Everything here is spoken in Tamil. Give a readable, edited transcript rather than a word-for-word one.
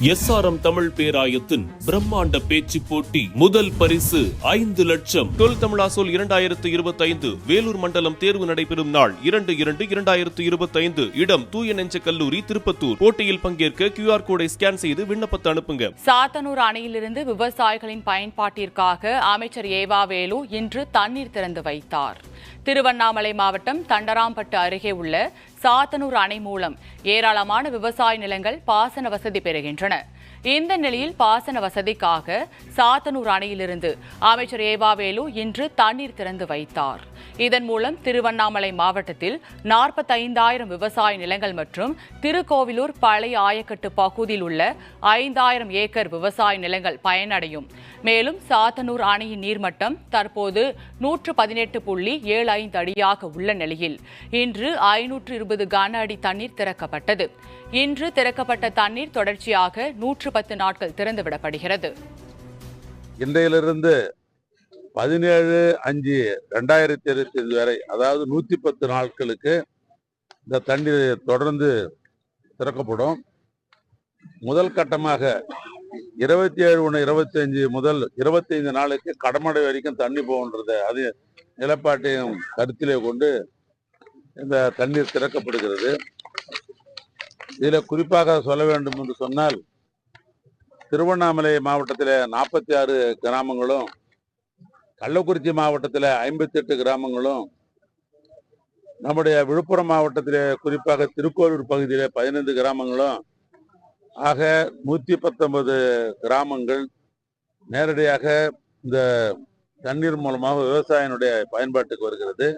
SRM தமிழ் பேராயத்தின் பிரம்மாண்ட பேச்சு போட்டி முதல் பரிசு 5 லட்சம். தொல் தமிழாசோல் 2025 வேலூர் மண்டலம் தேர்வு நடைபெறும் நாள் 2/2/2025. இடம் தூய நெஞ்ச கல்லூரி திருப்பத்தூர். போட்டியில் பங்கேற்க QR கோடை ஸ்கேன் செய்து விண்ணப்பத்தை அனுப்புங்க. சாத்தனூர் அணையிலிருந்து விவசாயிகளின் பயன்பாட்டிற்காக அமைச்சர் ஏவா வேலு இன்று தண்ணீர் திறந்து வைத்தார். திருவண்ணாமலை மாவட்டம் தண்டராம்பட்டு அருகே உள்ள சாத்தனூர் அணை மூலம் ஏராளமான விவசாய நிலங்கள் பாசன வசதி பெறுகின்றன. இந்த நிலையில் பாசன வசதிக்காக சாத்தனூர் அணையிலிருந்து அமைச்சர் ஏவா வேலு இன்று தண்ணீர் திறந்து வைத்தார். இதன் மூலம் திருவண்ணாமலை மாவட்டத்தில் 45,000 விவசாய நிலங்கள் மற்றும் திருக்கோவிலூர் பழைய ஆயக்கட்டு பகுதியில் உள்ள 5,000 ஏக்கர் விவசாய நிலங்கள் பயனடையும். மேலும் சாத்தனூர் அணையின் நீர்மட்டம் தற்போது 118.75 அடியாக உள்ள நிலையில் இன்று 520 கன அடி தண்ணீர் திறக்கப்பட்டது. இன்று திறக்கப்பட்ட தண்ணீர் தொடர்ச்சியாக 110 நாட்கள் திறந்துவிடப்படுகிறது. இன்றையிலிருந்து 17/5/2025 வரை, அதாவது 110 நாட்களுக்கு இந்த தண்ணீர் தொடர்ந்து திறக்கப்படும். முதல் கட்டமாக 27/1/25 முதல் 25 நாளுக்கு கடமடை வரைக்கும் தண்ணி போகின்றது. அது நிலப்பாட்டையும் கருத்திலே கொண்டு இந்த தண்ணீர் திறக்கப்படுகிறது. இதில் குறிப்பாக சொல்ல வேண்டும் என்று சொன்னால், திருவண்ணாமலை மாவட்டத்தில் 46 கிராமங்களும், கள்ளக்குறிச்சி மாவட்டத்தில் 58 கிராமங்களும், நம்முடைய விழுப்புரம் மாவட்டத்தில் குறிப்பாக திருக்கோவிலூர் பகுதியில் 15 கிராமங்களும் ஆக 119 கிராமங்கள் நேரடியாக இந்த தண்ணீர் மூலமாக விவசாயினுடைய பயன்பாட்டுக்கு வருகிறது.